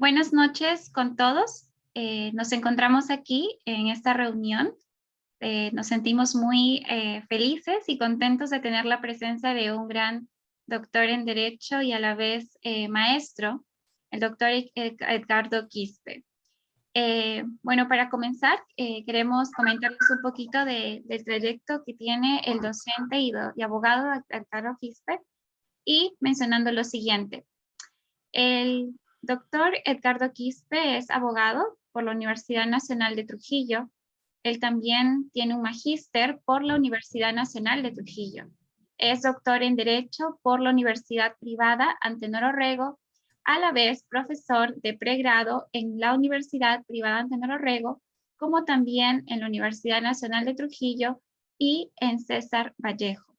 Buenas noches con todos. Nos encontramos aquí en esta reunión. Nos sentimos muy felices y contentos de tener la presencia de un gran doctor en Derecho y a la vez maestro, el doctor Edgardo Quispe. Bueno, para comenzar, queremos comentarles un poquito del trayecto que tiene el docente y abogado Edgardo Quispe y mencionando lo siguiente. El doctor Edgardo Quispe es abogado por la Universidad Nacional de Trujillo. Él también tiene un magíster por la Universidad Nacional de Trujillo. Es doctor en Derecho por la Universidad Privada Antenor Orrego, a la vez profesor de pregrado en la Universidad Privada Antenor Orrego, como también en la Universidad Nacional de Trujillo y en César Vallejo.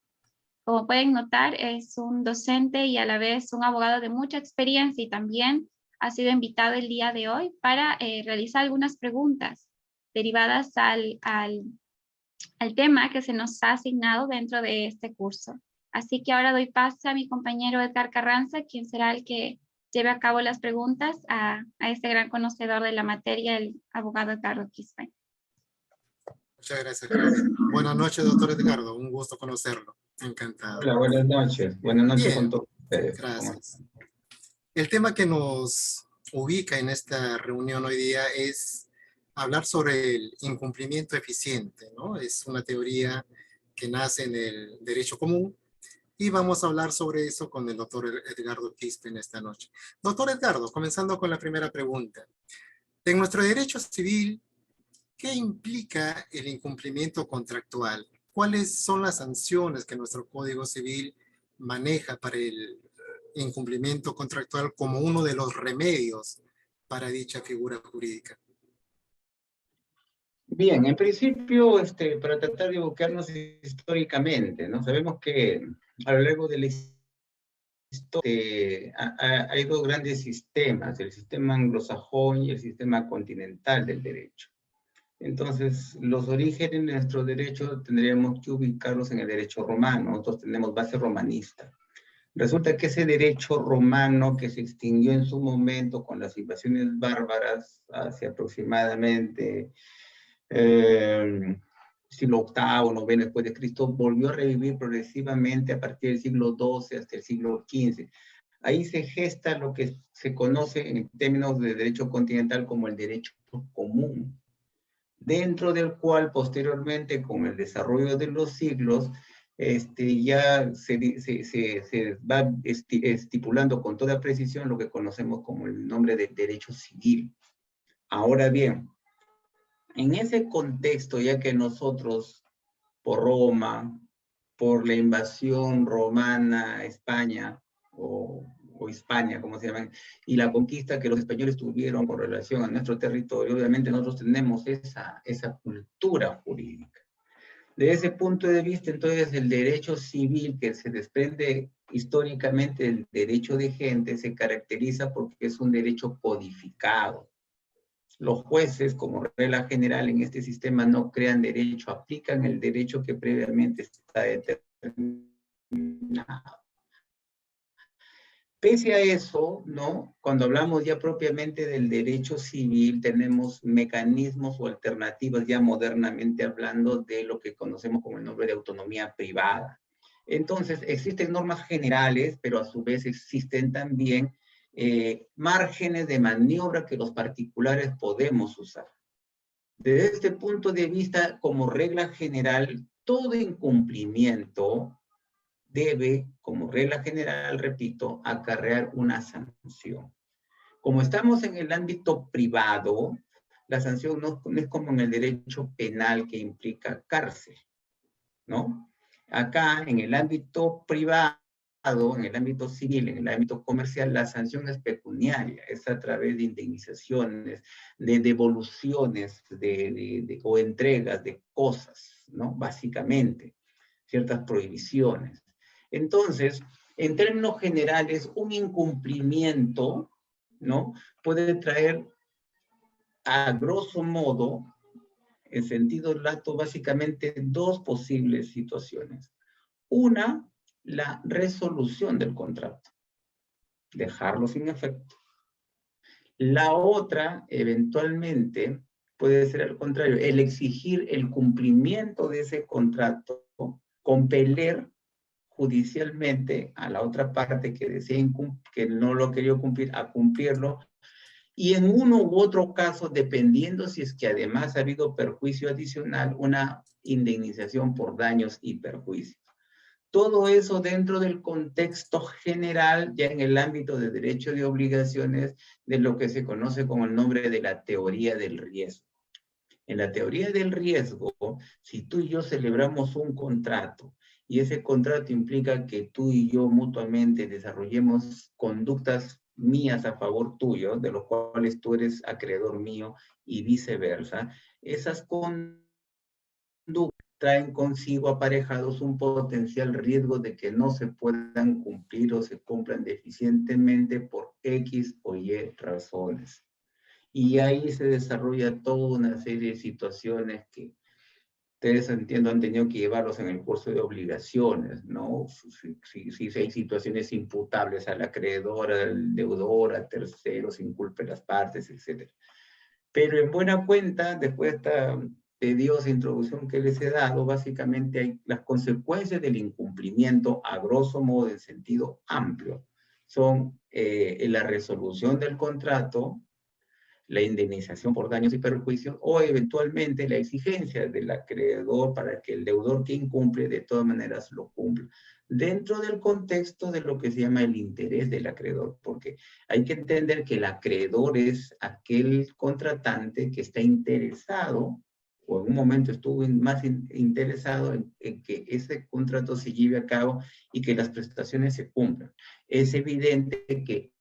Como pueden notar, es un docente y a la vez un abogado de mucha experiencia y también ha sido invitado el día de hoy para realizar algunas preguntas derivadas al tema que se nos ha asignado dentro de este curso. Así que ahora doy paso a mi compañero Edgar Carranza, quien será el que lleve a cabo las preguntas a este gran conocedor de la materia, el abogado Edgardo Quispe. Muchas gracias, Claudia. Buenas noches, doctor Edgardo. Un gusto conocerlo. Encantado. Hola, buenas noches. Buenas noches. Bien, con todos ustedes. Gracias. El tema que nos ubica en esta reunión hoy día es hablar sobre el incumplimiento eficiente, ¿no? Es una teoría que nace en el derecho común y vamos a hablar sobre eso con el doctor Edgardo Quispe en esta noche. Doctor Edgardo, comenzando con la primera pregunta. En nuestro derecho civil, ¿qué implica el incumplimiento contractual? ¿Cuáles son las sanciones que nuestro Código Civil maneja para el incumplimiento contractual como uno de los remedios para dicha figura jurídica? Bien, en principio, para tratar de ubicarnos históricamente, ¿no? Sabemos que a lo largo de la historia hay dos grandes sistemas, el sistema anglosajón y el sistema continental del derecho. Entonces, los orígenes de nuestro derecho tendríamos que ubicarlos en el derecho romano. Nosotros tenemos base romanista. Resulta que ese derecho romano que se extinguió en su momento con las invasiones bárbaras hacia aproximadamente siglo VIII, IX después de Cristo, volvió a revivir progresivamente a partir del siglo XII hasta el siglo XV. Ahí se gesta lo que se conoce en términos de derecho continental como el derecho común, dentro del cual posteriormente, con el desarrollo de los siglos, ya se va estipulando con toda precisión lo que conocemos como el nombre de derecho civil. Ahora bien, en ese contexto, ya que nosotros, por Roma, por la invasión romana a España, o Hispania, como se llaman, y la conquista que los españoles tuvieron con relación a nuestro territorio, obviamente nosotros tenemos esa cultura jurídica. De ese punto de vista, entonces, el derecho civil que se desprende históricamente del derecho de gente se caracteriza porque es un derecho codificado. Los jueces, como regla general en este sistema, no crean derecho, aplican el derecho que previamente está determinado. Pese a eso, ¿no? Cuando hablamos ya propiamente del derecho civil, tenemos mecanismos o alternativas ya modernamente hablando de lo que conocemos como el nombre de autonomía privada. Entonces, existen normas generales, pero a su vez existen también márgenes de maniobra que los particulares podemos usar. Desde este punto de vista, como regla general, todo incumplimiento debe, como regla general, repito, acarrear una sanción. Como estamos en el ámbito privado, la sanción no es como en el derecho penal que implica cárcel, ¿no? Acá, en el ámbito privado, en el ámbito civil, en el ámbito comercial, la sanción es pecuniaria, es a través de indemnizaciones, de devoluciones o entregas de cosas, ¿no? Básicamente, ciertas prohibiciones. Entonces, en términos generales, un incumplimiento, ¿no? Puede traer, a grosso modo, en sentido lato, básicamente dos posibles situaciones. Una, la resolución del contrato, dejarlo sin efecto. La otra, eventualmente, puede ser al contrario, el exigir el cumplimiento de ese contrato, compeler judicialmente a la otra parte que desea que no lo quería cumplir, a cumplirlo, y en uno u otro caso, dependiendo si es que además ha habido perjuicio adicional, una indemnización por daños y perjuicios. Todo eso dentro del contexto general, ya en el ámbito de derecho de obligaciones, de lo que se conoce como el nombre de la teoría del riesgo. En la teoría del riesgo, si tú y yo celebramos un contrato, y ese contrato implica que tú y yo mutuamente desarrollemos conductas mías a favor tuyo, de los cuales tú eres acreedor mío y viceversa, esas conductas traen consigo aparejados un potencial riesgo de que no se puedan cumplir o se cumplan deficientemente por X o Y razones. Y ahí se desarrolla toda una serie de situaciones que ustedes, entiendo, han tenido que llevarlos en el curso de obligaciones, ¿no? Si hay situaciones imputables al acreedor, al deudor, a terceros, inculpe las partes, etc. Pero en buena cuenta, después de esta tediosa introducción que les he dado, básicamente hay las consecuencias del incumplimiento, a grosso modo, en sentido amplio, son la resolución del contrato, la indemnización por daños y perjuicios, o eventualmente la exigencia del acreedor para que el deudor que incumple de todas maneras lo cumpla, dentro del contexto de lo que se llama el interés del acreedor, porque hay que entender que el acreedor es aquel contratante que está interesado, o en un momento estuvo más interesado en que ese contrato se lleve a cabo y que las prestaciones se cumplan. Es evidente que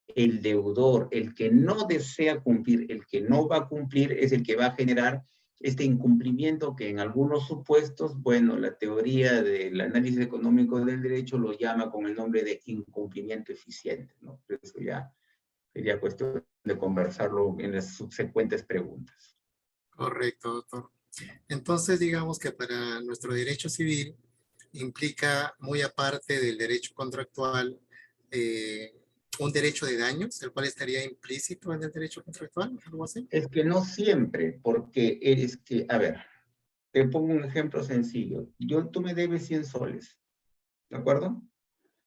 el deudor, el que no desea cumplir, el que no va a cumplir, es el que va a generar este incumplimiento que en algunos supuestos, bueno, la teoría del análisis económico del derecho lo llama con el nombre de incumplimiento eficiente, ¿no? Eso ya sería cuestión de conversarlo en las subsecuentes preguntas. Correcto, doctor. Entonces, digamos que para nuestro derecho civil implica, muy aparte del derecho contractual, un derecho de daños, el cual estaría implícito en el derecho contractual, algo así. Es que no siempre, porque eres que, a ver, te pongo un ejemplo sencillo. Tú me debes 100 soles, ¿de acuerdo?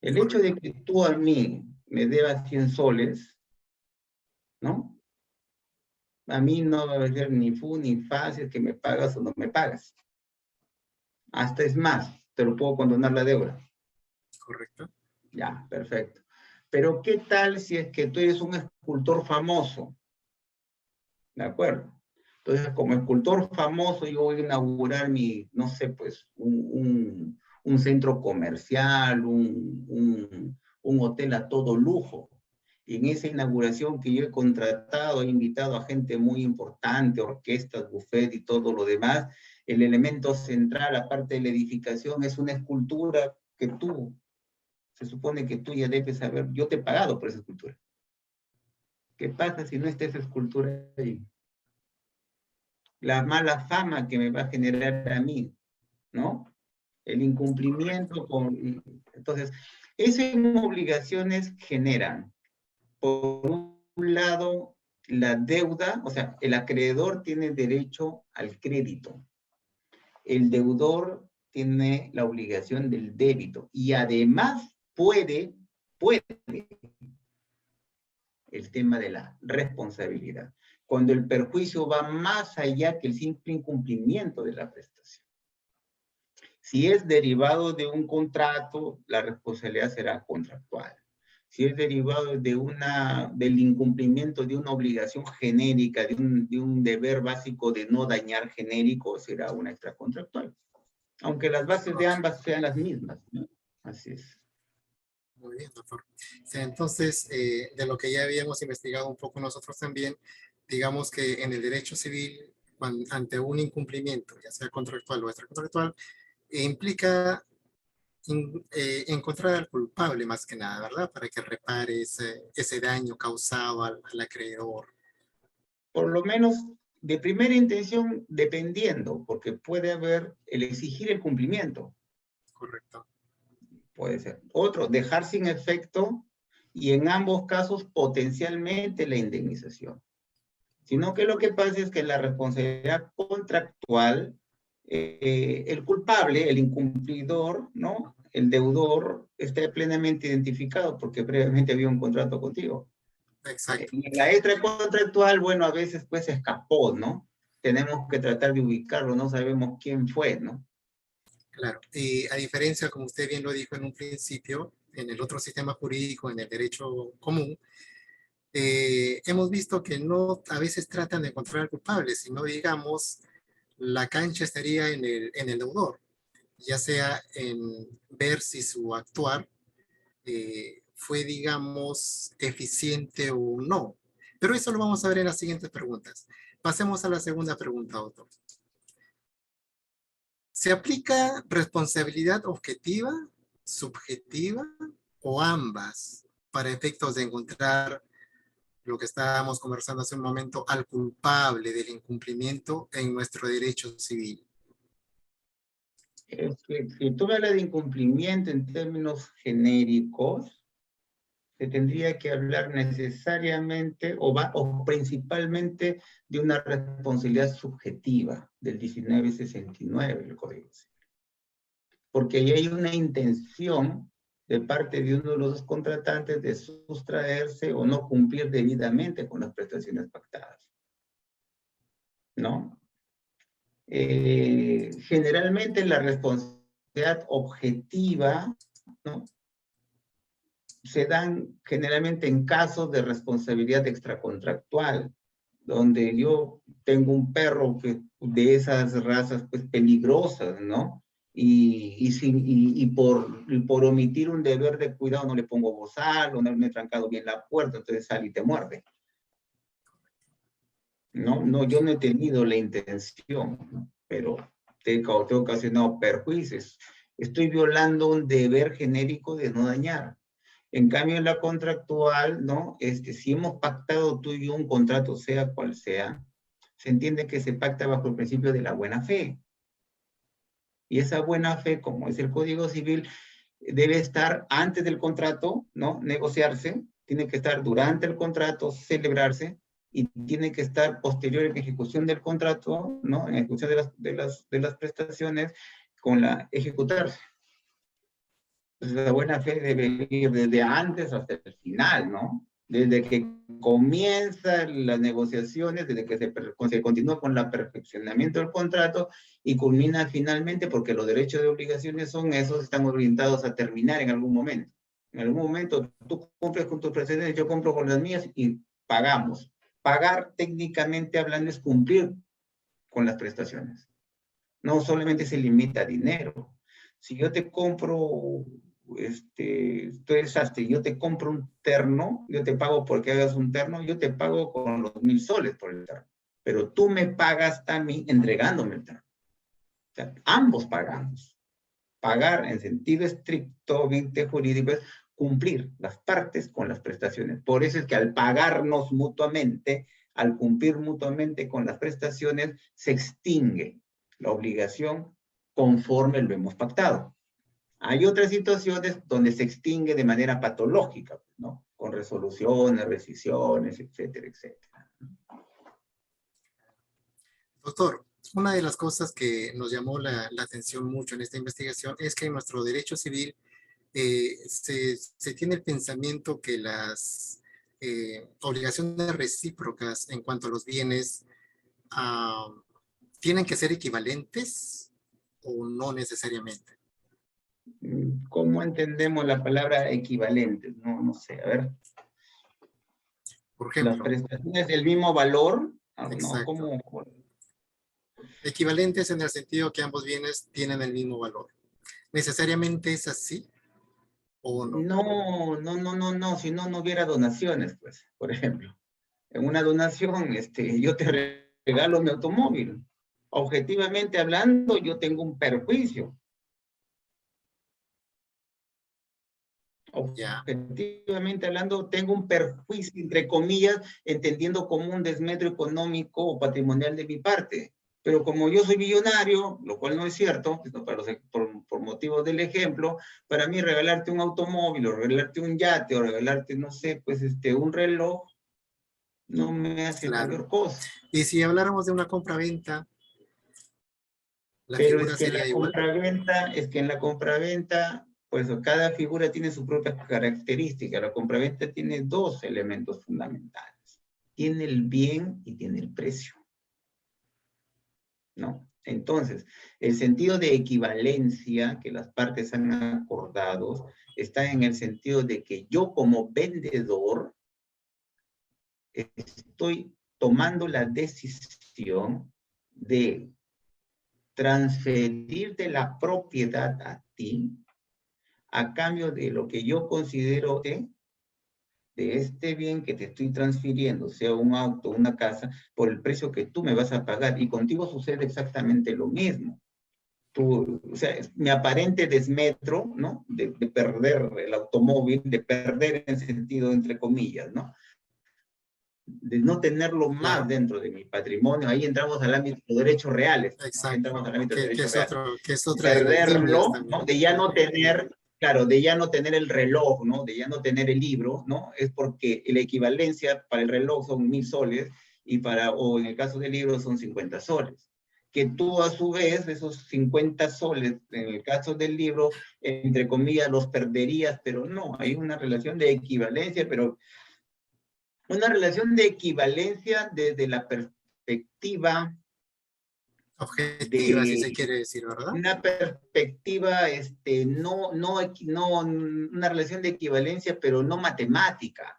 El hecho de que tú a mí me debas 100 soles, ¿no? A mí no va a ser ni fu ni fa si es que me pagas o no me pagas. Hasta es más, te lo puedo condonar la deuda. Correcto. Ya, perfecto. Pero ¿qué tal si es que tú eres un escultor famoso? ¿De acuerdo? Entonces, como escultor famoso, yo voy a inaugurar no sé, pues, un centro comercial, un hotel a todo lujo. Y en esa inauguración que yo he contratado, he invitado a gente muy importante, orquestas, buffet y todo lo demás, el elemento central, aparte de la edificación, es una escultura que se supone que tú ya debes saber, yo te he pagado por esa escultura. ¿Qué pasa si no está esa escultura ahí? La mala fama que me va a generar a mí, ¿no? El incumplimiento con... Entonces, esas obligaciones generan, por un lado, la deuda, o sea, el acreedor tiene derecho al crédito. El deudor tiene la obligación del débito. Y además puede el tema de la responsabilidad, cuando el perjuicio va más allá que el simple incumplimiento de la prestación. Si es derivado de un contrato, la responsabilidad será contractual. Si es derivado del incumplimiento de una obligación genérica, de un deber básico de no dañar genérico, será una extracontractual. Aunque las bases de ambas sean las mismas, ¿no? Así es. Muy bien, doctor. Entonces, de lo que ya habíamos investigado un poco nosotros también, digamos que en el derecho civil, ante un incumplimiento, ya sea contractual o extracontractual, implica encontrar al culpable más que nada, ¿verdad? Para que repare ese daño causado al acreedor. Por lo menos de primera intención, dependiendo, porque puede haber el exigir el cumplimiento. Correcto. Puede ser. Otro, dejar sin efecto y en ambos casos potencialmente la indemnización. Sino que lo que pasa es que la responsabilidad contractual, el culpable, el incumplidor, ¿no? El deudor está plenamente identificado porque previamente había un contrato contigo. Exacto. Y en la extracontractual, bueno, a veces pues se escapó, ¿no? Tenemos que tratar de ubicarlo, no sabemos quién fue, ¿no? Claro, y a diferencia, como usted bien lo dijo en un principio, en el otro sistema jurídico, en el derecho común, hemos visto que no a veces tratan de encontrar al culpable, sino digamos, la cancha estaría en el deudor, ya sea en ver si su actuar fue, digamos, eficiente o no. Pero eso lo vamos a ver en las siguientes preguntas. Pasemos a la segunda pregunta, doctor. ¿Se aplica responsabilidad objetiva, subjetiva o ambas para efectos de encontrar lo que estábamos conversando hace un momento, al culpable del incumplimiento en nuestro derecho civil? Si tú hablas de incumplimiento en términos genéricos, se tendría que hablar necesariamente o principalmente de una responsabilidad subjetiva del 1969 del Código Civil. Porque ahí hay una intención de parte de uno de los dos contratantes de sustraerse o no cumplir debidamente con las prestaciones pactadas, ¿no? Generalmente la responsabilidad objetiva, ¿no? Se dan generalmente en casos de responsabilidad extracontractual, donde yo tengo un perro de esas razas pues peligrosas, ¿no? Y por omitir un deber de cuidado no le pongo bozal, o no me he trancado bien la puerta, entonces sale y te muerde. No, yo no he tenido la intención, ¿no? Pero te he ocasionado perjuicios. Estoy violando un deber genérico de no dañar. En cambio, en la contractual, ¿no? Si hemos pactado tú y yo un contrato, sea cual sea, se entiende que se pacta bajo el principio de la buena fe. Y esa buena fe, como es el Código Civil, debe estar antes del contrato, ¿no? Negociarse, tiene que estar durante el contrato, celebrarse, y tiene que estar posterior en ejecución del contrato, ¿no? En ejecución de las prestaciones, con la ejecutarse. Entonces, la buena fe debe ir desde antes hasta el final, ¿no? Desde que comienzan las negociaciones, desde que se continúa con el perfeccionamiento del contrato y culmina finalmente, porque los derechos y obligaciones son esos, están orientados a terminar en algún momento. En algún momento tú cumples con tus prestaciones, yo cumplo con las mías y pagamos. Pagar, técnicamente hablando, es cumplir con las prestaciones. No solamente se limita a dinero. Si yo te compro, tú eres sastre, yo te compro un terno, yo te pago porque hagas un terno, yo te pago con los 1,000 soles por el terno. Pero tú me pagas a mí entregándome el terno. O sea, ambos pagamos. Pagar en sentido estrictamente jurídico es cumplir las partes con las prestaciones. Por eso es que al pagarnos mutuamente, al cumplir mutuamente con las prestaciones, se extingue la obligación conforme lo hemos pactado. Hay otras situaciones donde se extingue de manera patológica, ¿no? Con resoluciones, rescisiones, etcétera, etcétera. Doctor, una de las cosas que nos llamó la atención mucho en esta investigación es que en nuestro derecho civil se tiene el pensamiento que las obligaciones recíprocas en cuanto a los bienes tienen que ser equivalentes o no necesariamente. ¿Cómo entendemos la palabra equivalentes? No sé, a ver. Por Las ejemplo. prestaciones del mismo valor, ¿no? Exacto. Equivalentes en el sentido que ambos bienes tienen el mismo valor. ¿Necesariamente es así o no? No, si no hubiera donaciones, pues, por ejemplo. En una donación, yo te regalo mi automóvil. Objetivamente hablando, yo tengo un perjuicio. Ya. Objetivamente hablando, tengo un perjuicio, entre comillas, entendiendo como un desmedro económico o patrimonial de mi parte. Pero como yo soy millonario, lo cual no es cierto, por motivos del ejemplo, para mí regalarte un automóvil, o regalarte un yate, o regalarte, no sé, pues un reloj, no me hace Claro. mayor cosa. Y si habláramos de una compra-venta, ¿la Pero es figura que sería igual? en la compraventa, pues cada figura tiene su propia característica. La compraventa tiene dos elementos fundamentales. Tiene el bien y tiene el precio, ¿no? Entonces, el sentido de equivalencia que las partes han acordado está en el sentido de que yo como vendedor estoy tomando la decisión de transferirte la propiedad a ti a cambio de lo que yo considero de este bien que te estoy transfiriendo, sea un auto, una casa, por el precio que tú me vas a pagar. Y contigo sucede exactamente lo mismo. Tú, o sea, mi aparente desmetro, ¿no? De perder el automóvil, de perder en sentido entre comillas, ¿no? De no tenerlo más Claro. dentro de mi patrimonio, ahí entramos al ámbito de derechos reales. Exacto. Entramos al ámbito de Que derechos es reales. que es otra de las líneas Perderlo, también. ¿no? De ya no tener, claro, de ya no tener el reloj, ¿no? De ya no tener el libro, ¿no? Es porque la equivalencia para el reloj son 1.000 soles o en el caso del libro son 50 soles. Que tú a su vez, esos 50 soles, en el caso del libro, entre comillas, los perderías, pero no, hay una relación de equivalencia, pero una relación de equivalencia desde la perspectiva Objetiva, si se de quiere decir, ¿verdad? una perspectiva, no, una relación de equivalencia, pero no matemática.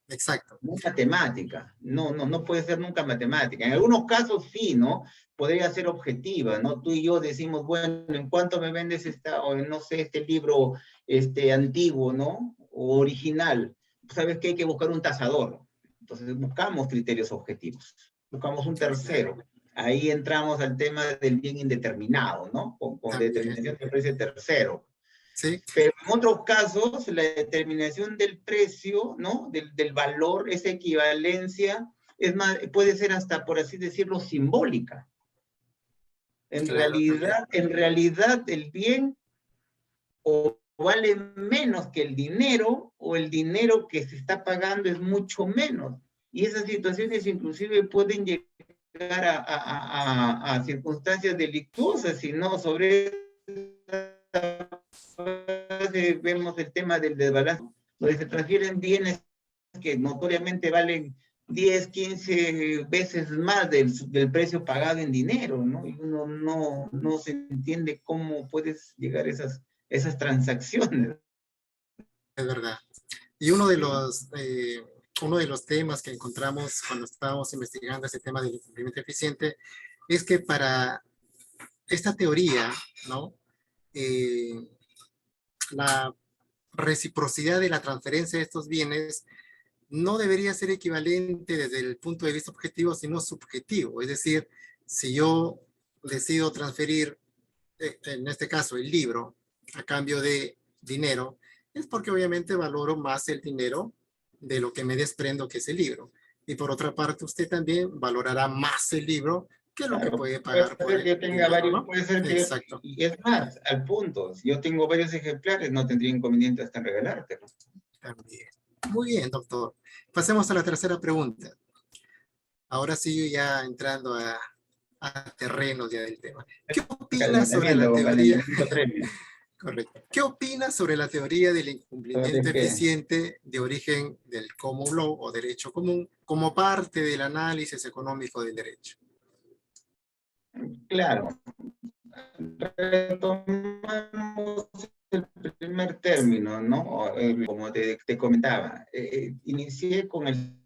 Exacto. No matemática. No puede ser nunca matemática. En algunos casos sí, ¿no? Podría ser objetiva, ¿no? Tú y yo decimos, bueno, ¿en cuánto me vendes o no sé, este libro, antiguo, ¿no? O original. Sabes que hay que buscar un tasador. Entonces buscamos criterios objetivos. Buscamos un tercero. Ahí entramos al tema del bien indeterminado, ¿no? Con determinación del precio tercero. Sí. Pero en otros casos, la determinación del precio, ¿no? Del valor, esa equivalencia, es más, puede ser hasta, por así decirlo, simbólica. En realidad, el bien o vale menos que el dinero, o el dinero que se está pagando es mucho menos. Y esas situaciones inclusive pueden llegar a circunstancias delictuosas, si no sobre vemos el tema del desbalance, donde se transfieren bienes que notoriamente valen 10, 15 veces más del precio pagado en dinero, ¿no? Y uno no se entiende cómo puedes llegar a esas transacciones. Es verdad. Y uno de los temas que encontramos cuando estábamos investigando ese tema del incumplimiento eficiente es que para esta teoría, ¿no? La reciprocidad de la transferencia de estos bienes no debería ser equivalente desde el punto de vista objetivo, sino subjetivo. Es decir, si yo decido transferir, en este caso, el libro a cambio de dinero, es porque obviamente valoro más el dinero de lo que me desprendo que es el libro. Y por otra parte, usted también valorará más el libro que lo que Claro, puede puede pagar por ser el que yo tenga dinero, varios, ¿no? puede ser que Exacto. y es más, al punto, si yo tengo varios ejemplares, no tendría inconveniente hasta en regalártelo. También. Muy bien, doctor. Pasemos a la tercera pregunta. Ahora sí, ya entrando a terrenos ya del tema. ¿Qué opinas sobre la Con teoría? calentamiento previo. Correcto. ¿Qué opinas sobre la teoría del incumplimiento Entonces, ¿qué? eficiente de origen del common law o derecho común como parte del análisis económico del derecho? Claro, retomamos el primer término, ¿no? Como te comentaba, inicié con el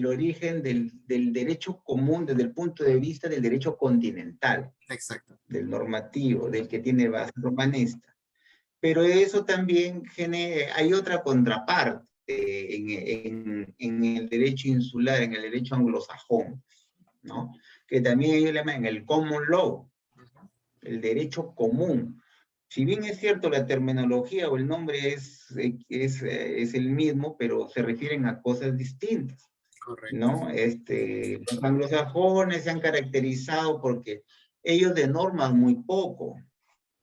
origen del derecho común desde el punto de vista del derecho continental. Exacto. Del normativo, del que tiene base romanista. Pero eso también hay otra contraparte en el derecho insular, en el derecho anglosajón, ¿no? Que también ellos llaman el common law, el derecho común. Si bien es cierto la terminología o el nombre es el mismo, pero se refieren a cosas distintas. Correcto. ¿no? Los anglosajones se han caracterizado porque ellos de normas muy poco,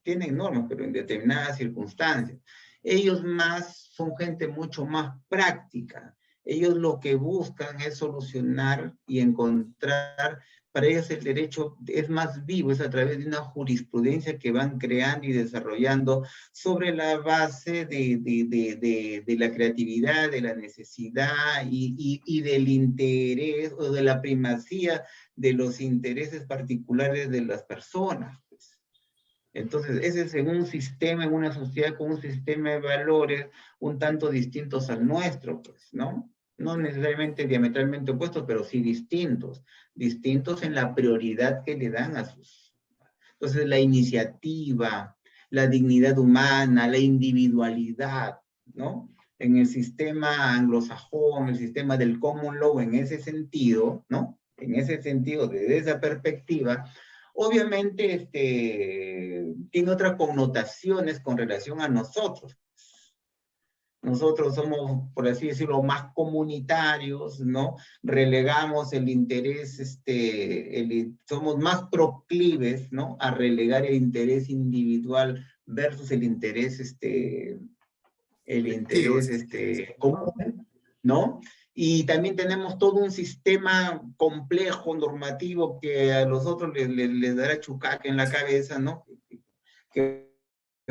tienen normas, pero en determinadas circunstancias. Ellos más son gente mucho más práctica. Ellos lo que buscan es solucionar y encontrar, para ellos el derecho es más vivo, es a través de una jurisprudencia que van creando y desarrollando sobre la base de la creatividad, de la necesidad y del interés o de la primacía de los intereses particulares de las personas. Entonces, ese es en un sistema, en una sociedad con un sistema de valores un tanto distintos al nuestro, pues, ¿no? No necesariamente diametralmente opuestos, pero sí distintos. Distintos en la prioridad que le dan a sus... Entonces, la iniciativa, la dignidad humana, la individualidad, ¿no? En el sistema anglosajón, el sistema del common law, en ese sentido, ¿no? En ese sentido, desde esa perspectiva, obviamente tiene otras connotaciones con relación a nosotros. Nosotros somos, por así decirlo, más comunitarios, ¿no? Relegamos el interés, somos más proclives, ¿no? A relegar el interés individual versus el interés, común, ¿no? Y también tenemos todo un sistema complejo, normativo, que a los otros les dará chucaque en la cabeza, ¿no? Que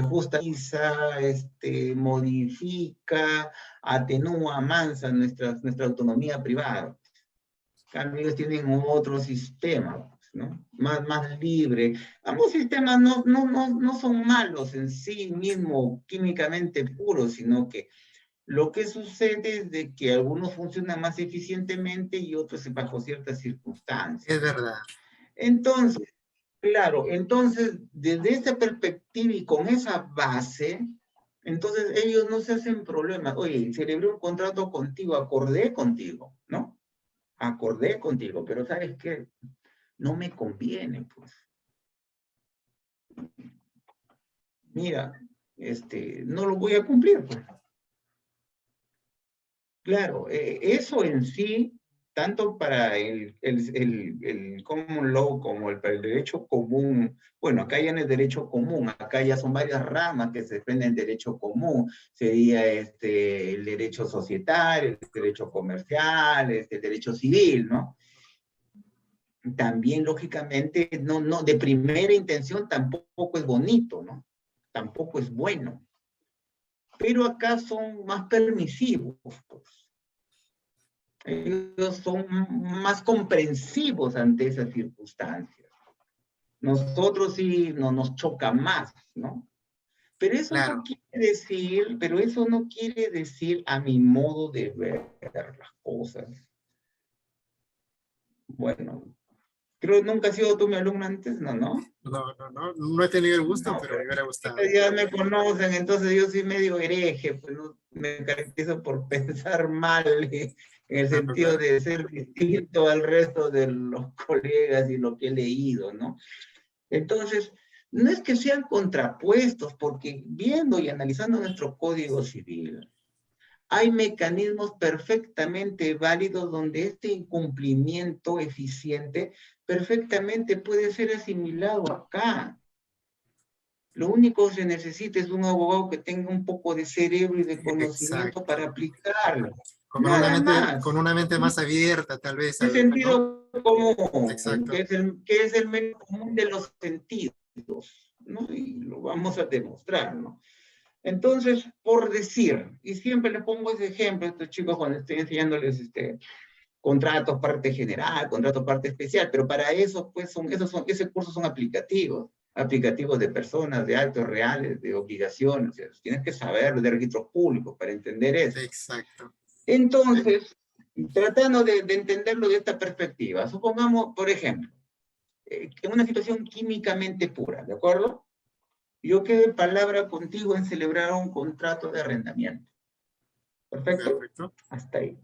justiniza, modifica, atenúa, amansa nuestra autonomía privada. Ellos tienen otro sistema, ¿no? Más libre. Ambos sistemas no son malos en sí mismo, químicamente puros, sino que lo que sucede es de que algunos funcionan más eficientemente y otros bajo ciertas circunstancias. Es verdad. Entonces, claro, entonces, desde esa perspectiva y con esa base, entonces ellos no se hacen problemas. Oye, celebré un contrato contigo, acordé contigo, ¿no? Acordé contigo, pero ¿sabes qué? No me conviene, pues. Mira, no lo voy a cumplir, pues. Claro, eso en sí, tanto para el common law como para el derecho común, bueno, acá ya no es derecho común, acá ya son varias ramas que se desprenden del derecho común, sería el derecho societario, el derecho comercial, el derecho civil, ¿no? También, lógicamente, no, de primera intención tampoco es bonito, ¿no? Tampoco es bueno. Pero acá son más permisivos, pues. Ellos son más comprensivos ante esas circunstancias. Nosotros sí nos choca más, ¿no? Pero eso Claro. no quiere decir a mi modo de ver las cosas. Bueno, creo que nunca has sido tú mi alumno antes, ¿no? No he tenido el gusto, pero me hubiera gustado. Ya me conocen, entonces yo soy medio hereje, pues no, me caracterizo por pensar mal, en el sentido de ser distinto al resto de los colegas y lo que he leído, ¿no? Entonces, no es que sean contrapuestos, porque viendo y analizando nuestro Código Civil, hay mecanismos perfectamente válidos donde este incumplimiento eficiente perfectamente puede ser asimilado acá. Lo único que se necesita es un abogado que tenga un poco de cerebro y de conocimiento para aplicarlo. Con una mente más abierta, tal vez. De sentido común, Exacto. que es el menos común de los sentidos, ¿no? Y lo vamos a demostrar, ¿no? Entonces, por decir, y siempre les pongo ese ejemplo a estos chicos cuando estoy enseñándoles contratos, parte general, contratos, parte especial, pero para eso, pues, esos cursos son aplicativos de personas, de actos reales, de obligaciones, o sea, tienes que saber de registros públicos para entender eso. Exacto. Entonces, tratando de entenderlo de esta perspectiva, supongamos, por ejemplo, en una situación químicamente pura, ¿de acuerdo? Yo quedé de palabra contigo en celebrar un contrato de arrendamiento. ¿Perfecto? Perfecto. Hasta ahí.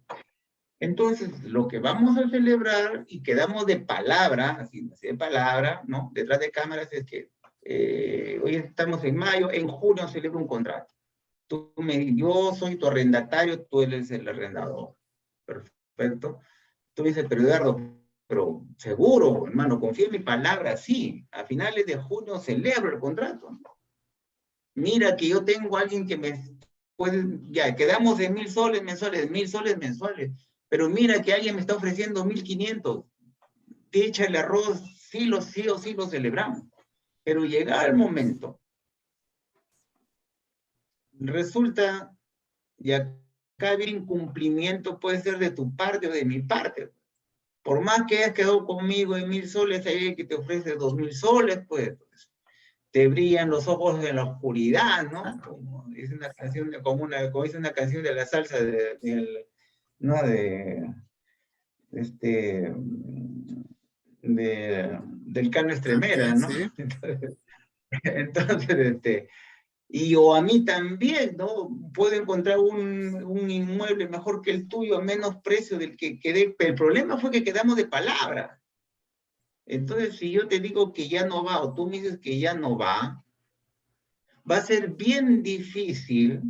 Entonces, lo que vamos a celebrar y quedamos de palabra, así de palabra, ¿no? Detrás de cámaras es que hoy estamos en mayo, en junio celebro un contrato. Yo soy tu arrendatario, tú eres el arrendador. Perfecto. Tú me dices, pero Eduardo, pero seguro, hermano, confía en mi palabra, sí. A finales de junio celebro el contrato. Mira que yo tengo a alguien que me puede, ya, quedamos de 1.000 soles mensuales, 1.000 soles mensuales, pero mira que alguien me está ofreciendo 1.500. Te echa el arroz, sí o sí lo celebramos. Pero llega el momento, resulta, y acá el incumplimiento puede ser de tu parte o de mi parte. Por más que hayas quedado conmigo en 1.000 soles, hay alguien que te ofrece 2.000 soles, pues te brillan los ojos en la oscuridad, ¿no? Como dice una canción, como dice una canción de la salsa ¿no? Este, del Cano Estremera, Ok, ¿no? sí. Entonces, y o a mí también, ¿no? Puedo encontrar un inmueble mejor que el tuyo a menos precio del que quedé. Pero el problema fue que quedamos de palabra. Entonces, si yo te digo que ya no va, o tú me dices que ya no va a ser bien difícil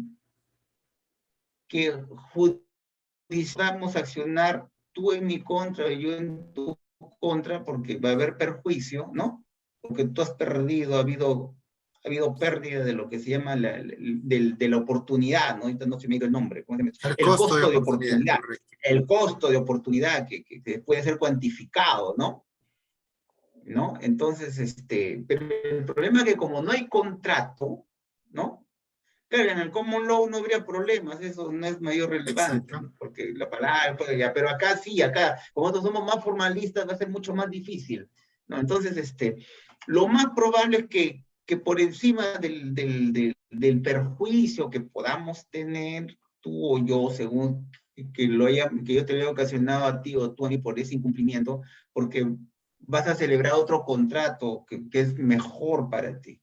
que judicialmente accionar tú en mi contra y yo en tu contra, porque va a haber perjuicio, ¿no? Porque tú has perdido, ha habido pérdida de lo que se llama de la oportunidad, ¿no? Ahorita no se me dio el nombre, ¿cómo se llama? El El costo de costo de oportunidad, oportunidad, correcto. el costo de oportunidad que puede ser cuantificado, ¿no? ¿No? Entonces, pero el problema es que como no hay contrato, ¿no? Claro, en el common law no habría problemas, eso no es mayor relevancia, Exacto. ¿no? Porque la palabra, pues, ya, pero acá sí, acá, como nosotros somos más formalistas, va a ser mucho más difícil, ¿no? Entonces, lo más probable es que por encima del perjuicio que podamos tener tú o yo, según que yo te haya ocasionado a ti o tú a mí por ese incumplimiento, porque vas a celebrar otro contrato que es mejor para ti,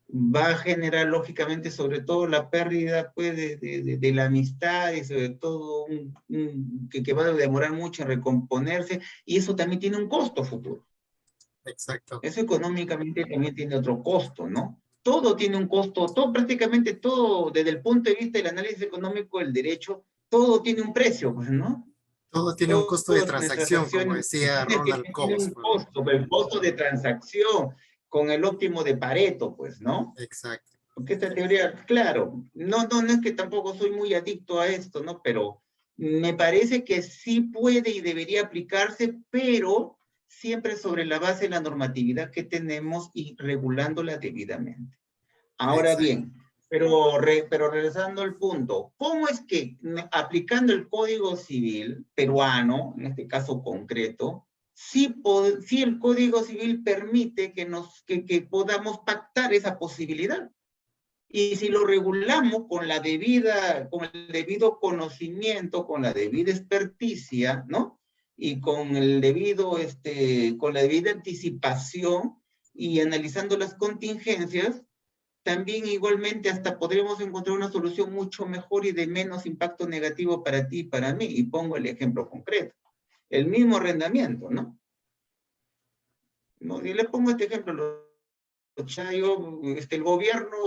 va a generar lógicamente sobre todo la pérdida pues, de la amistad y sobre todo que va a demorar mucho en recomponerse, y eso también tiene un costo futuro. Exacto. Eso económicamente también tiene otro costo, ¿no? Todo tiene un costo, todo, prácticamente todo, desde el punto de vista del análisis económico del derecho, todo tiene un precio, pues, ¿no? Todo tiene un costo de Todas nuestras transacción, como acciones decía Ronald tienen Coase, un pues, ¿no? costo, el costo de transacción con el óptimo de Pareto, pues, ¿no? Exacto. Porque esta teoría, claro, no es que tampoco soy muy adicto a esto, ¿no? Pero me parece que sí puede y debería aplicarse, pero siempre sobre la base de la normatividad que tenemos y regulándola debidamente. Ahora Exacto. bien, pero regresando al punto, ¿cómo es que aplicando el Código Civil peruano, en este caso concreto, sí el Código Civil permite que podamos pactar esa posibilidad? Y si lo regulamos con con el debido conocimiento, con la debida experticia, ¿no? Y con con la debida anticipación y analizando las contingencias, también igualmente hasta podremos encontrar una solución mucho mejor y de menos impacto negativo para ti y para mí. Y pongo el ejemplo concreto. El mismo arrendamiento, ¿no? ¿No? Y le pongo este ejemplo. Ya yo, el gobierno,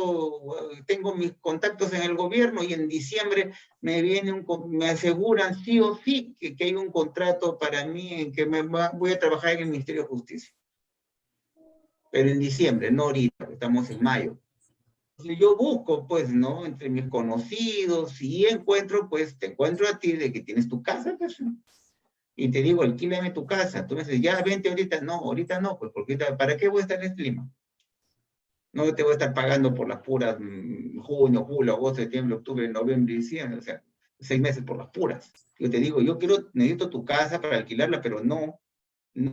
tengo mis contactos en el gobierno y en diciembre me aseguran sí o sí que hay un contrato para mí en que voy a trabajar en el Ministerio de Justicia. Pero en diciembre, no ahorita, estamos en mayo. Si yo busco, pues, ¿no? Entre mis conocidos y encuentro, pues, te encuentro a ti de que tienes tu casa, pues, ¿no? Y te digo, alquílame tu casa. Tú me dices, ya, vente ahorita no, pues, porque ¿para qué voy a estar en este clima? No te voy a estar pagando por las puras junio, julio, agosto, septiembre, octubre, noviembre, diciembre, o sea, 6 meses por las puras. Yo te digo, necesito tu casa para alquilarla, pero no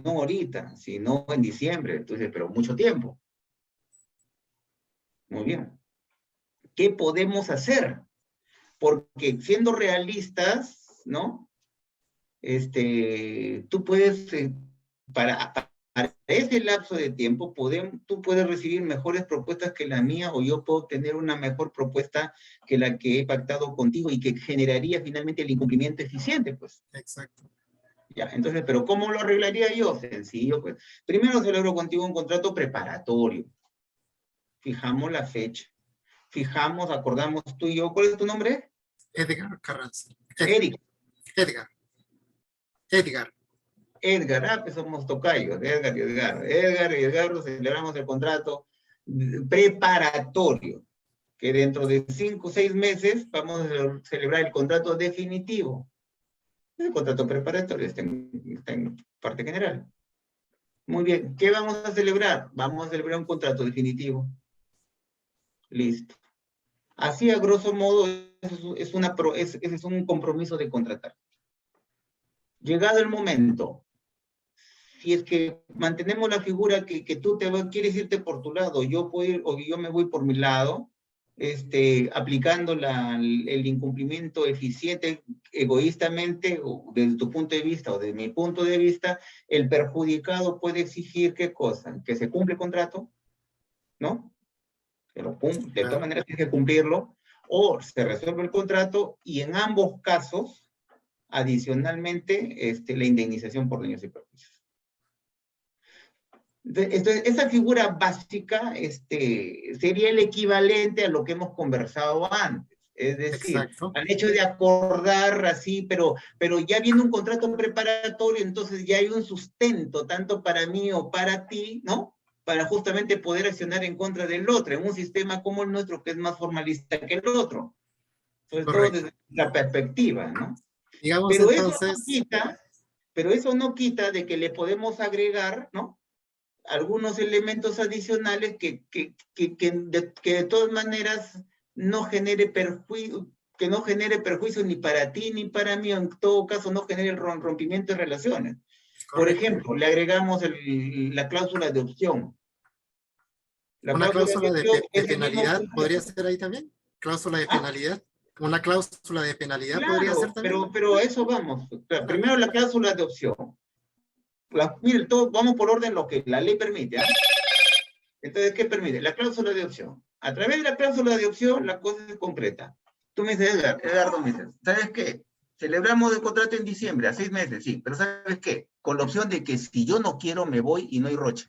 ahorita, sino en diciembre. Entonces, pero mucho tiempo. Muy bien. ¿Qué podemos hacer? Porque siendo realistas, ¿no? Tú puedes, para ese lapso de tiempo, tú puedes recibir mejores propuestas que la mía, o yo puedo tener una mejor propuesta que la que he pactado contigo y que generaría finalmente el incumplimiento eficiente, pues. Exacto. Ya, entonces, ¿pero cómo lo arreglaría yo? Sencillo, pues. Primero celebro contigo un contrato preparatorio. Fijamos la fecha. Acordamos tú y yo. ¿Cuál es tu nombre? Edgar Carranza. Eric. Edgar. Edgar. Edgar, pues somos tocayos, Edgar y Edgar. Edgar y Edgar celebramos el contrato preparatorio, que dentro de 5 o 6 meses vamos a celebrar el contrato definitivo. El contrato preparatorio está en parte general. Muy bien, ¿qué vamos a celebrar? Vamos a celebrar un contrato definitivo. Listo. Así, a grosso modo, es un compromiso de contratar. Llegado el momento, si es que mantenemos la figura que tú quieres irte por tu lado, yo me voy por mi lado, aplicando el incumplimiento eficiente egoístamente, o desde tu punto de vista o desde mi punto de vista, el perjudicado puede exigir ¿qué cosa? Que se cumple el contrato, ¿no? Pero de todas maneras tienes que cumplirlo, o se resuelve el contrato, y en ambos casos, adicionalmente, la indemnización por daños y perjuicios. Entonces, esa figura básica sería el equivalente a lo que hemos conversado antes. Es decir, Exacto. al hecho de acordar así, pero ya viene un contrato preparatorio, entonces ya hay un sustento, tanto para mí o para ti, ¿no? Para justamente poder accionar en contra del otro, en un sistema como el nuestro, que es más formalista que el otro. Sobre todo desde la perspectiva, ¿no? Digamos Pero entonces... eso no quita de que le podemos agregar, ¿no? Algunos elementos adicionales que de todas maneras no genere perjuicio, que no genere perjuicio ni para ti ni para mí, o en todo caso no genere el rompimiento de relaciones. Por ejemplo, le agregamos la cláusula de opción. ¿Una cláusula de penalidad podría ser ahí también? ¿Cláusula de penalidad? ¿Una cláusula de penalidad podría ser también? Pero a eso vamos. Primero la cláusula de opción. Miren, vamos por orden lo que la ley permite. Entonces, ¿qué permite? La cláusula de opción. A través de la cláusula de opción, la cosa es concreta. Tú me dices, Edgardo, me dices, ¿sabes qué? Celebramos el contrato en diciembre, a 6 meses, sí, pero ¿sabes qué? Con la opción de que si yo no quiero, me voy y no hay roche.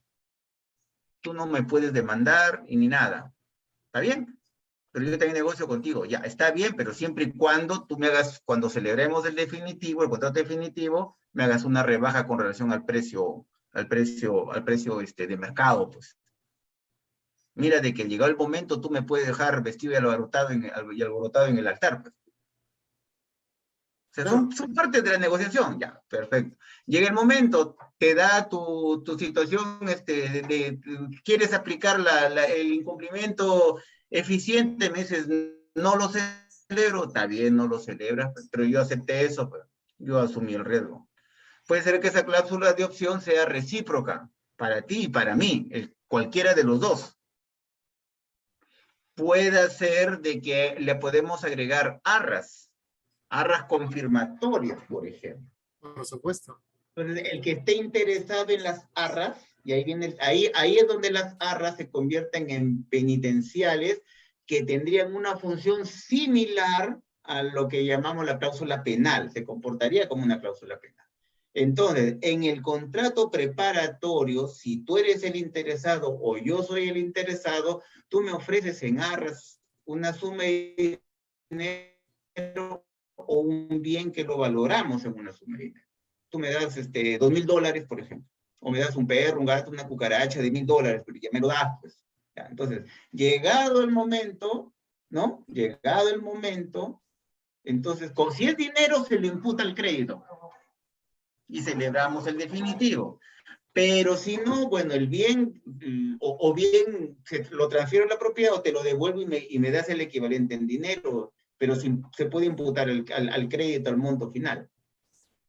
Tú no me puedes demandar y ni nada. ¿Está bien? Pero yo también negocio contigo. Ya, está bien, pero siempre y cuando tú me hagas, cuando celebremos el definitivo, el contrato definitivo, me hagas una rebaja con relación al precio de mercado, pues. Mira, de que llegado el momento, tú me puedes dejar vestido y alborotado en el altar, pues. O sea, son parte de la negociación, ya, perfecto. Llega el momento, te da tu situación, quieres aplicar el incumplimiento eficiente, me dices, no lo celebro, está bien, no lo celebras, pero yo acepté eso, pues, yo asumí el riesgo. Puede ser que esa cláusula de opción sea recíproca, para ti y para mí, cualquiera de los dos. Puede ser de que le podemos agregar arras confirmatorias, por ejemplo. Por supuesto. Entonces, el que esté interesado en las arras, y ahí es donde las arras se convierten en penitenciales, que tendrían una función similar a lo que llamamos la cláusula penal, se comportaría como una cláusula penal. Entonces, en el contrato preparatorio, si tú eres el interesado o yo soy el interesado, tú me ofreces en arras una suma de dinero o un bien que lo valoramos en una suma de dinero. Tú me das $2,000, por ejemplo, o me das un perro, un gato, una cucaracha de $1,000, pero ya me lo das, pues. Ya, entonces, llegado el momento, ¿no? Llegado el momento, entonces, si es dinero, se le imputa el crédito. Y celebramos el definitivo. Pero si no, bueno, el bien, o bien lo transfiero a la propiedad o te lo devuelvo y me das el equivalente en dinero, pero se puede imputar al crédito, al monto final.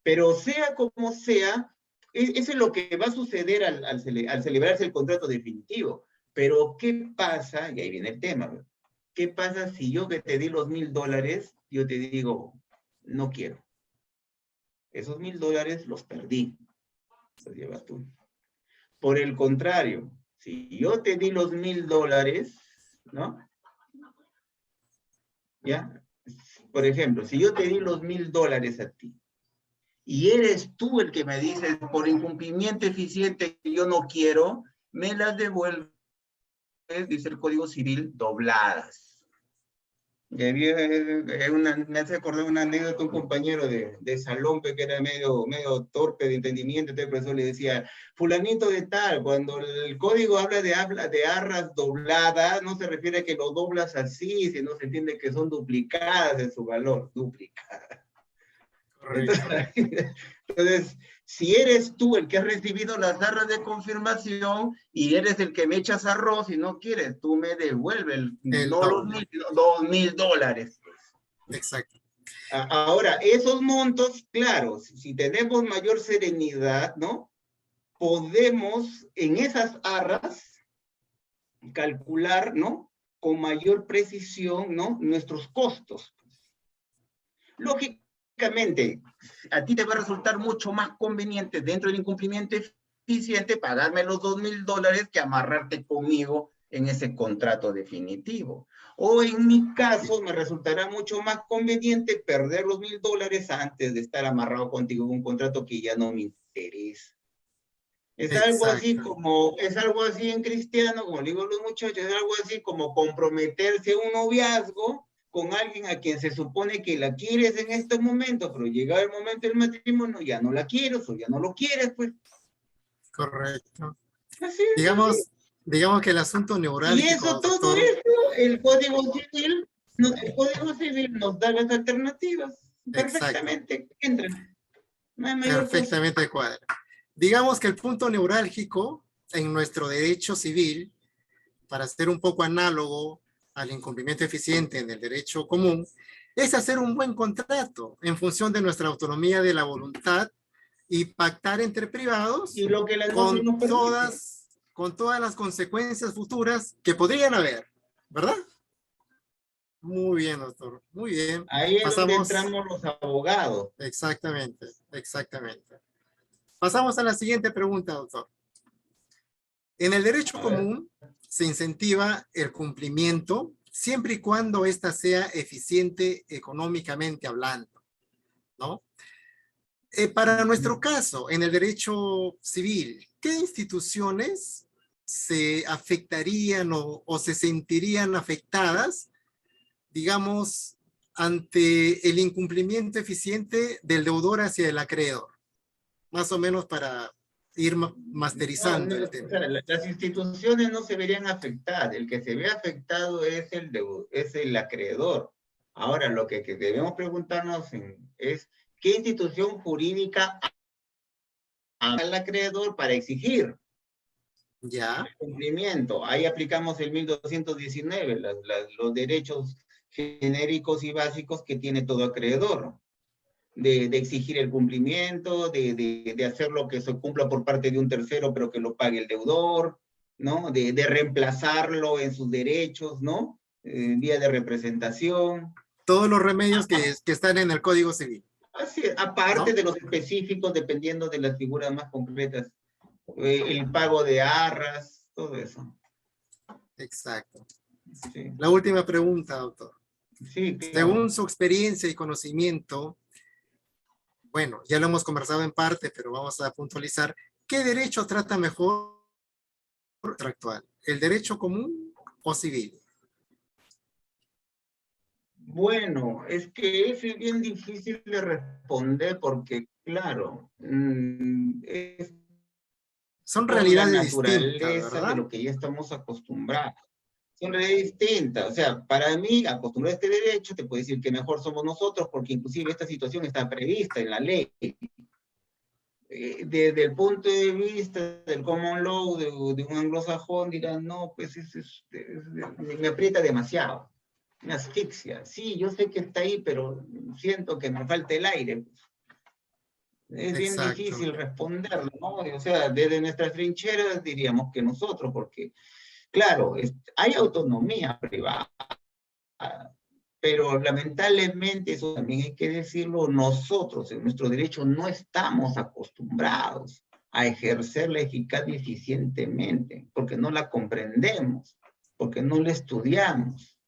Pero sea como sea, eso es lo que va a suceder al celebrarse el contrato definitivo. Pero, ¿qué pasa? Y ahí viene el tema. ¿Qué pasa si yo que te di los $1,000, yo te digo, no quiero? Esos $1,000 los perdí. Los llevas tú. Por el contrario, si yo te di los $1,000, ¿no? ¿Ya? Por ejemplo, si yo te di los $1,000 a ti, y eres tú el que me dices, por incumplimiento eficiente, yo no quiero, me las devuelves, dice el Código Civil, dobladas. Me hace acordar una anécdota de un compañero de salón que era medio torpe de entendimiento. Entonces el profesor le decía, fulanito de tal, cuando el código habla de arras dobladas, no se refiere a que lo doblas así, sino se entiende que son duplicadas en su valor, duplicadas. Entonces, si eres tú el que has recibido las arras de confirmación y eres el que me echas arroz y no quieres, tú me devuelves no los $2,000. Exacto. Ahora, esos montos, claro, si tenemos mayor serenidad, ¿no? Podemos en esas arras calcular, ¿no? Con mayor precisión, ¿no? Nuestros costos. Lógicamente, a ti te va a resultar mucho más conveniente dentro del incumplimiento eficiente pagarme los $2,000 que amarrarte conmigo en ese contrato definitivo. O en mi caso, me resultará mucho más conveniente perder los $1,000 antes de estar amarrado contigo en un contrato que ya no me interesa. Es algo así en cristiano, como le digo a los muchachos, es algo así como comprometerse a un noviazgo con alguien a quien se supone que la quieres en este momento, pero llegado el momento del matrimonio ya no la quieres o ya no lo quieres, pues. Correcto. Así es, así. Digamos que el asunto Y neurálgico, eso, todo doctor, esto, el Código Civil nos da las alternativas. exacto, Perfectamente entran. No hay mayor cosa. perfectamente cuadra. Digamos que el punto neurálgico en nuestro derecho civil, para ser un poco análogo al incumplimiento eficiente en el derecho común, es hacer un buen contrato en función de nuestra autonomía de la voluntad y pactar entre privados Y lo que la norma nos permite. con todas las consecuencias futuras que podrían haber, ¿verdad? Muy bien, doctor. Muy bien. Ahí es donde Pasamos. entramos los abogados. Exactamente, exactamente. Pasamos a la siguiente pregunta, doctor. En el derecho común se incentiva el cumplimiento siempre y cuando ésta sea eficiente económicamente hablando, ¿no? Para nuestro caso, en el derecho civil, ¿qué instituciones se afectarían o se sentirían afectadas, digamos, ante el incumplimiento eficiente del deudor hacia el acreedor? Más o menos para ir masterizando el tema. O sea, las instituciones no se verían afectadas. El que se ve afectado es el acreedor. Ahora, lo que debemos preguntarnos es ¿qué institución jurídica al acreedor para exigir Ya. el cumplimiento? Ahí aplicamos el 1219, los derechos genéricos y básicos que tiene todo acreedor. De exigir el cumplimiento, de hacer lo que se cumpla por parte de un tercero, pero que lo pague el deudor, ¿no? De reemplazarlo en sus derechos, ¿no? Vía de representación. Todos los remedios que están en el Código Civil. Así es, aparte, ¿no?, de los específicos, dependiendo de las figuras más concretas. El pago de arras, todo eso. Exacto. Sí. La última pregunta, doctor. Sí, claro. Según su experiencia y conocimiento, bueno, ya lo hemos conversado en parte, pero vamos a puntualizar, ¿qué derecho trata mejor contractual? ¿El derecho común o civil? Bueno, es que eso es bien difícil de responder porque, claro, es Son por la realidades distintas, naturaleza ¿verdad? de lo que ya estamos acostumbrados. Son realidades distintas. O sea, para mí, acostumbrado a este derecho, te puedo decir que mejor somos nosotros porque inclusive esta situación está prevista en la ley. Desde el punto de vista del common law, de un anglosajón, dirán, no, pues me aprieta demasiado, me asfixia. Sí, yo sé que está ahí, pero siento que me falta el aire. Es bien Exacto. difícil responderlo, ¿no? O sea, desde nuestras trincheras diríamos que nosotros, porque, claro, hay autonomía privada, pero lamentablemente, eso también hay que decirlo, nosotros en nuestro derecho no estamos acostumbrados a ejercerla eficaz y eficientemente, porque no la comprendemos, porque no la estudiamos,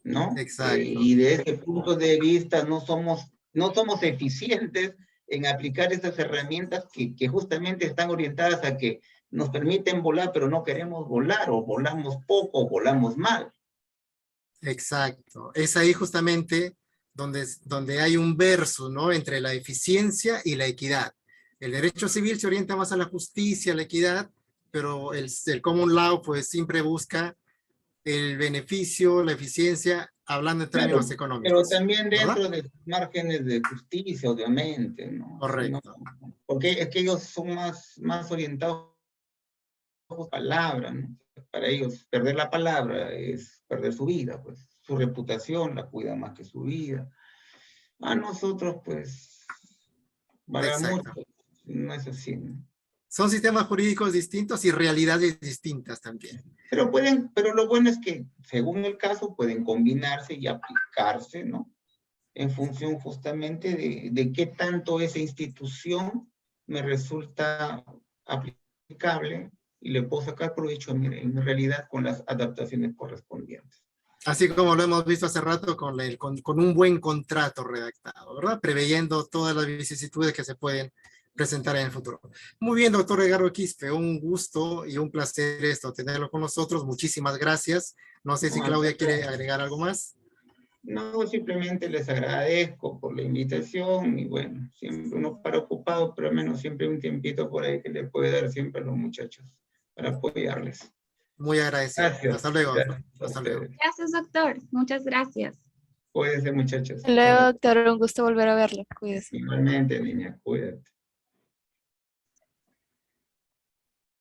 ¿no? Exacto. Y desde ese punto de vista no somos eficientes en aplicar esas herramientas que justamente están orientadas a que nos permiten volar, pero no queremos volar, o volamos poco, o volamos mal. Exacto. Es ahí justamente donde hay un verso, ¿no? Entre la eficiencia y la equidad. El derecho civil se orienta más a la justicia, a la equidad, pero el common law pues siempre busca el beneficio, la eficiencia, hablando en términos Claro, pero económicos, también ¿verdad? dentro de sus márgenes de justicia, obviamente, ¿no? Si no, Correcto. porque es que ellos son más orientados a la palabra, ¿no? Para ellos perder la palabra es perder su vida, pues su reputación la cuida más que su vida. A nosotros, pues, para Exacto. muchos, no es así, ¿no? Son sistemas jurídicos distintos y realidades distintas también. Pero lo bueno es que, según el caso, pueden combinarse y aplicarse, ¿no? En función justamente de qué tanto esa institución me resulta aplicable y le puedo sacar provecho en realidad con las adaptaciones correspondientes. Así como lo hemos visto hace rato con un buen contrato redactado, ¿verdad? Preveyendo todas las vicisitudes que se pueden presentar en el futuro. Muy bien, doctor Edgardo Quispe, un gusto y un placer tenerlo con nosotros. Muchísimas gracias. No sé si No, Claudia quiere agregar algo más. no, simplemente les agradezco por la invitación y bueno, siempre uno para ocupado, pero al menos siempre un tiempito por ahí que le puede dar siempre a los muchachos para apoyarles. Muy agradecido. Gracias. Hasta luego, doctor. Gracias a Hasta luego. ustedes. Gracias, doctor. Muchas gracias. Cuídense, muchachos. Hasta luego, doctor, un gusto volver a verlo. Cuídese. Igualmente, niña, cuídate.